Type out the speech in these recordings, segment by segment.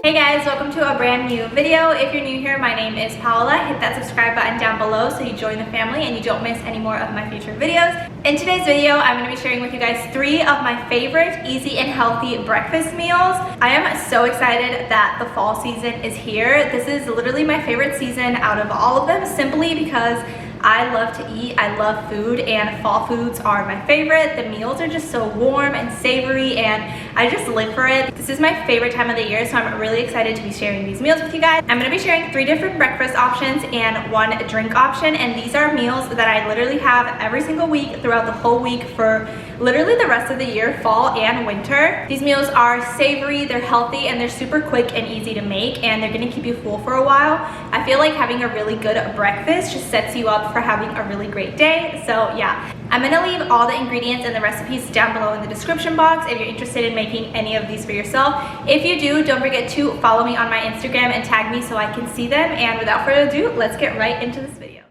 Hey guys, welcome to a brand new video. If you're new here, my name is Paola. Hit that subscribe button down below so you join the family and you don't miss any more of my future videos. In today's video, I'm going to be sharing with you guys 3 of my favorite easy and healthy breakfast meals. I am so excited that the fall season is here. This is literally my favorite season out of all of them, simply because I love to eat, I love food, and fall foods are my favorite. The meals are just so warm and savory, and I just live for it. This is my favorite time of the year, so I'm really excited to be sharing these meals with you guys. I'm gonna be sharing 3 different breakfast options and 1 drink option, and these are meals that I literally have every single week throughout the whole week for literally the rest of the year, fall and winter. These meals are savory, they're healthy, and they're super quick and easy to make, and they're gonna keep you full for a while. I feel like having a really good breakfast just sets you up for having a really great day. So yeah, I'm gonna leave all the ingredients and the recipes down below in the description box if you're interested in making any of these for yourself. If you do, don't forget to follow me on my Instagram and tag me so I can see them. And without further ado, let's get right into this video.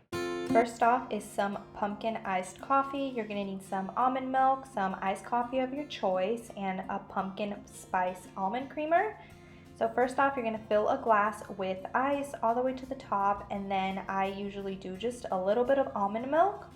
First off is some pumpkin iced coffee. You're gonna need some almond milk, some iced coffee of your choice, and a pumpkin spice almond creamer. So first off, you're gonna fill a glass with ice all the way to the top, and then I usually do just a little bit of almond milk,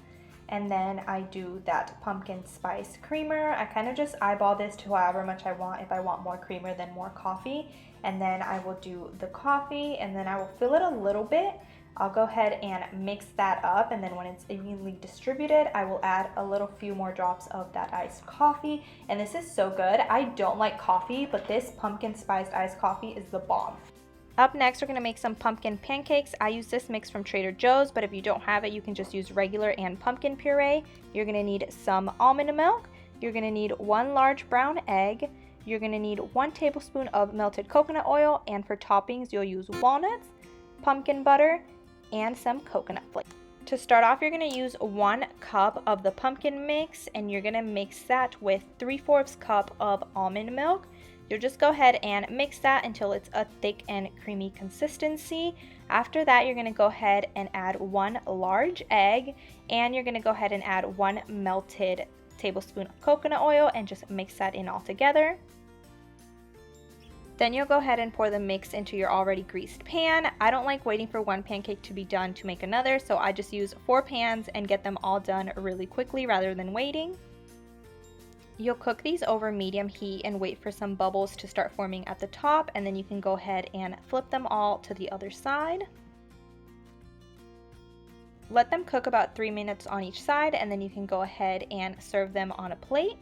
and then I do that pumpkin spice creamer. I kind of just eyeball this to however much I want. If I want more creamer, then more coffee, and then I will do the coffee, and then I will fill it a little bit. I'll go ahead and mix that up, and then when it's evenly distributed, I will add a little few more drops of that iced coffee, and this is so good. I don't like coffee, but this pumpkin spiced iced coffee is the bomb. Up next, we're gonna make some pumpkin pancakes. I use this mix from Trader Joe's, but if you don't have it, you can just use regular and pumpkin puree. You're gonna need some almond milk. You're gonna need 1 large brown egg. You're gonna need 1 tablespoon of melted coconut oil, and for toppings, you'll use walnuts, pumpkin butter, and some coconut flakes. To start off, you're gonna use 1 cup of the pumpkin mix, and you're gonna mix that with 3/4 cup of almond milk. You'll just go ahead and mix that until it's a thick and creamy consistency. After that, you're gonna go ahead and add 1 large egg, and you're gonna go ahead and add 1 melted tablespoon of coconut oil and just mix that in all together. Then you'll go ahead and pour the mix into your already greased pan. I don't like waiting for 1 pancake to be done to make another, so I just use 4 pans and get them all done really quickly rather than waiting. You'll cook these over medium heat and wait for some bubbles to start forming at the top, and then you can go ahead and flip them all to the other side. Let them cook about 3 minutes on each side, and then you can go ahead and serve them on a plate.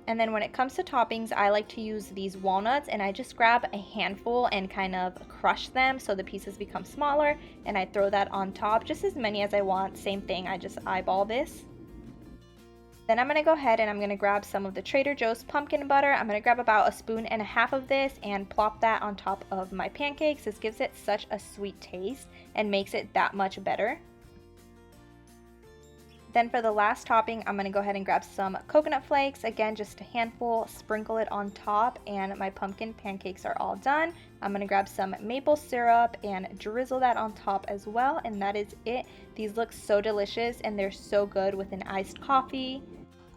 And then when it comes to toppings, I like to use these walnuts, and I just grab a handful and kind of crush them so the pieces become smaller, and I throw that on top, just as many as I want. Same thing, I just eyeball this. Then I'm going to go ahead and I'm going to grab some of the Trader Joe's pumpkin butter. I'm going to grab about 1.5 spoons of this and plop that on top of my pancakes. This gives it such a sweet taste and makes it that much better. Then for the last topping, I'm going to go ahead and grab some coconut flakes. Again, just a handful, sprinkle it on top, and my pumpkin pancakes are all done. I'm going to grab some maple syrup and drizzle that on top as well, and that is it. These look so delicious, and they're so good with an iced coffee.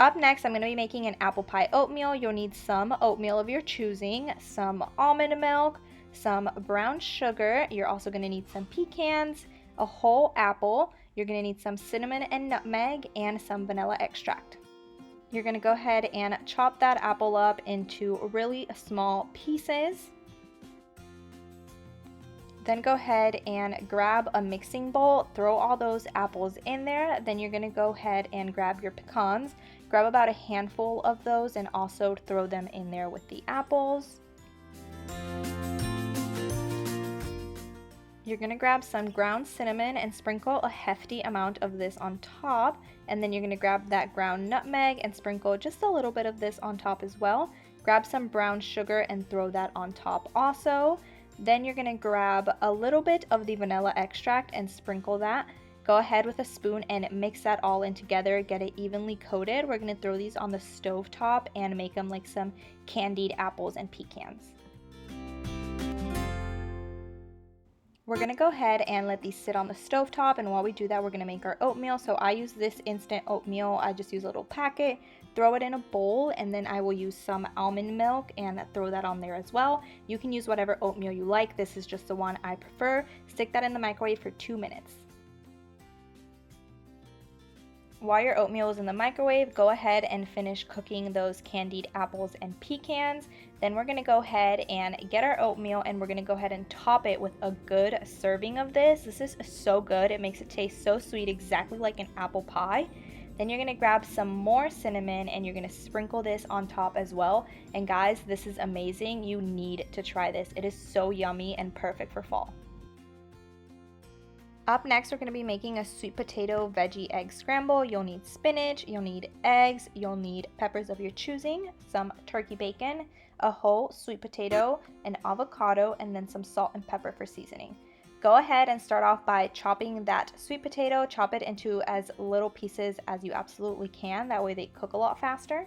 Up next, I'm going to be making an apple pie oatmeal. You'll need some oatmeal of your choosing, some almond milk, some brown sugar. You're also going to need some pecans, a whole apple. You're going to need some cinnamon and nutmeg, and some vanilla extract. You're going to go ahead and chop that apple up into really small pieces. Then go ahead and grab a mixing bowl, throw all those apples in there. Then you're going to go ahead and grab your pecans. Grab about a handful of those and also throw them in there with the apples. You're going to grab some ground cinnamon and sprinkle a hefty amount of this on top, and then you're going to grab that ground nutmeg and sprinkle just a little bit of this on top as well. Grab some brown sugar and throw that on top also. Then you're going to grab a little bit of the vanilla extract and sprinkle that. Go ahead with a spoon and mix that all in together, get it evenly coated. We're going to throw these on the stove top and make them like some candied apples and pecans. We're gonna go ahead and let these sit on the stovetop, and while we do that, we're gonna make our oatmeal. So I use this instant oatmeal. I just use a little packet, throw it in a bowl, and then I will use some almond milk and throw that on there as well. You can use whatever oatmeal you like. This is just the one I prefer. Stick that in the microwave for 2 minutes. While your oatmeal is in the microwave, go ahead and finish cooking those candied apples and pecans. Then we're gonna go ahead and get our oatmeal, and we're gonna go ahead and top it with a good serving of this. This is so good. It makes it taste so sweet, exactly like an apple pie. Then you're gonna grab some more cinnamon and you're gonna sprinkle this on top as well. And guys, this is amazing. You need to try this. It is so yummy and perfect for fall. Up next, we're going to be making a sweet potato veggie egg scramble. You'll need spinach, you'll need eggs, you'll need peppers of your choosing, some turkey bacon, a whole sweet potato, an avocado, and then some salt and pepper for seasoning. Go ahead and start off by chopping that sweet potato. Chop it into as little pieces as you absolutely can. That way they cook a lot faster.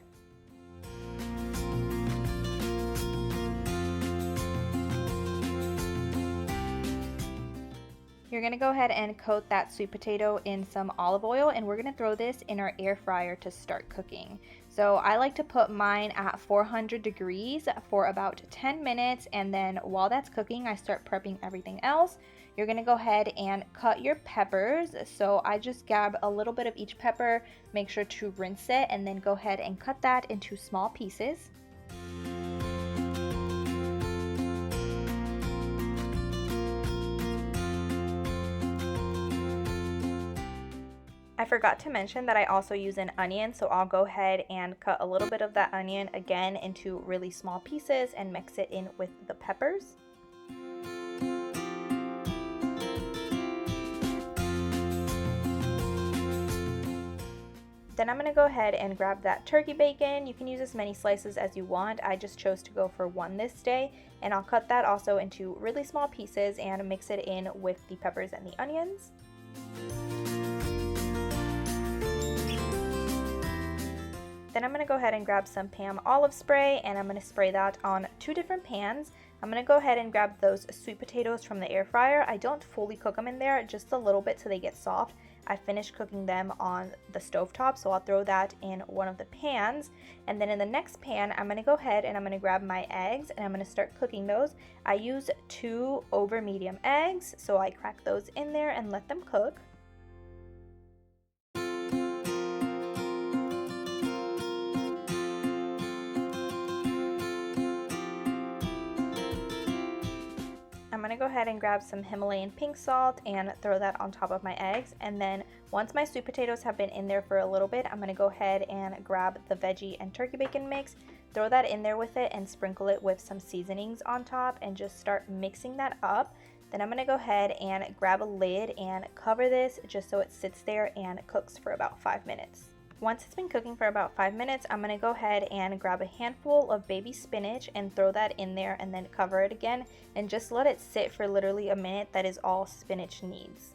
You're going to go ahead and coat that sweet potato in some olive oil, and we're going to throw this in our air fryer to start cooking. So I like to put mine at 400 degrees for about 10 minutes, and then while that's cooking, I start prepping everything else. You're going to go ahead and cut your peppers. So I just grab a little bit of each pepper, make sure to rinse it, and then go ahead and cut that into small pieces. I forgot to mention that I also use an onion, so I'll go ahead and cut a little bit of that onion again into really small pieces and mix it in with the peppers. Then I'm going to go ahead and grab that turkey bacon. You can use as many slices as you want. I just chose to go for one this day, and I'll cut that also into really small pieces and mix it in with the peppers and the onions. Then I'm going to go ahead and grab some Pam olive spray, and I'm going to spray that on 2 different pans. I'm going to go ahead and grab those sweet potatoes from the air fryer. I don't fully cook them in there, just a little bit so they get soft. I finished cooking them on the stovetop, so I'll throw that in one of the pans. And then in the next pan, I'm going to go ahead and I'm going to grab my eggs, and I'm going to start cooking those. I use 2 over medium eggs, so I crack those in there and let them cook. I'm going to go ahead and grab some Himalayan pink salt and throw that on top of my eggs. And then once my sweet potatoes have been in there for a little bit, I'm going to go ahead and grab the veggie and turkey bacon mix, throw that in there with it, and sprinkle it with some seasonings on top and just start mixing that up. Then I'm going to go ahead and grab a lid and cover this just so it sits there and cooks for about 5 minutes. Once it's been cooking for about 5 minutes, I'm going to go ahead and grab a handful of baby spinach and throw that in there and then cover it again and just let it sit for literally a minute. That is all spinach needs.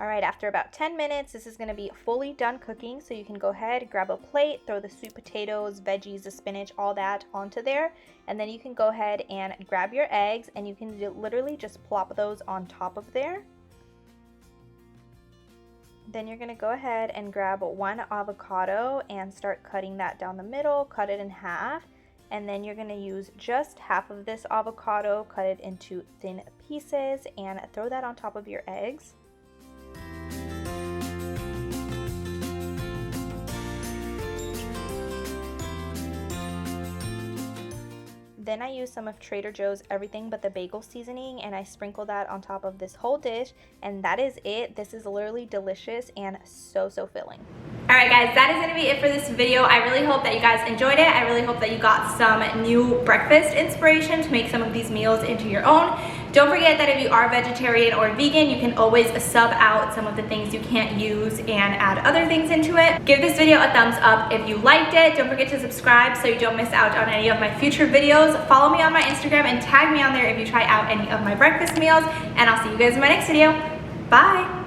Alright, after about 10 minutes, this is going to be fully done cooking, so you can go ahead, grab a plate, throw the sweet potatoes, veggies, the spinach, all that onto there, and then you can go ahead and grab your eggs, and you can literally just plop those on top of there. Then you're going to go ahead and grab 1 avocado and start cutting that down the middle, cut it in half, and then you're going to use just half of this avocado, cut it into thin pieces, and throw that on top of your eggs. Then I use some of Trader Joe's Everything But the Bagel seasoning, and I sprinkle that on top of this whole dish, and that is it. This is literally delicious and so filling. Alright guys, that is going to be it for this video. I really hope that you guys enjoyed it. I really hope that you got some new breakfast inspiration to make some of these meals into your own. Don't forget that if you are vegetarian or vegan, you can always sub out some of the things you can't use and add other things into it. Give this video a thumbs up if you liked it. Don't forget to subscribe so you don't miss out on any of my future videos. Follow me on my Instagram and tag me on there if you try out any of my breakfast meals. And I'll see you guys in my next video. Bye!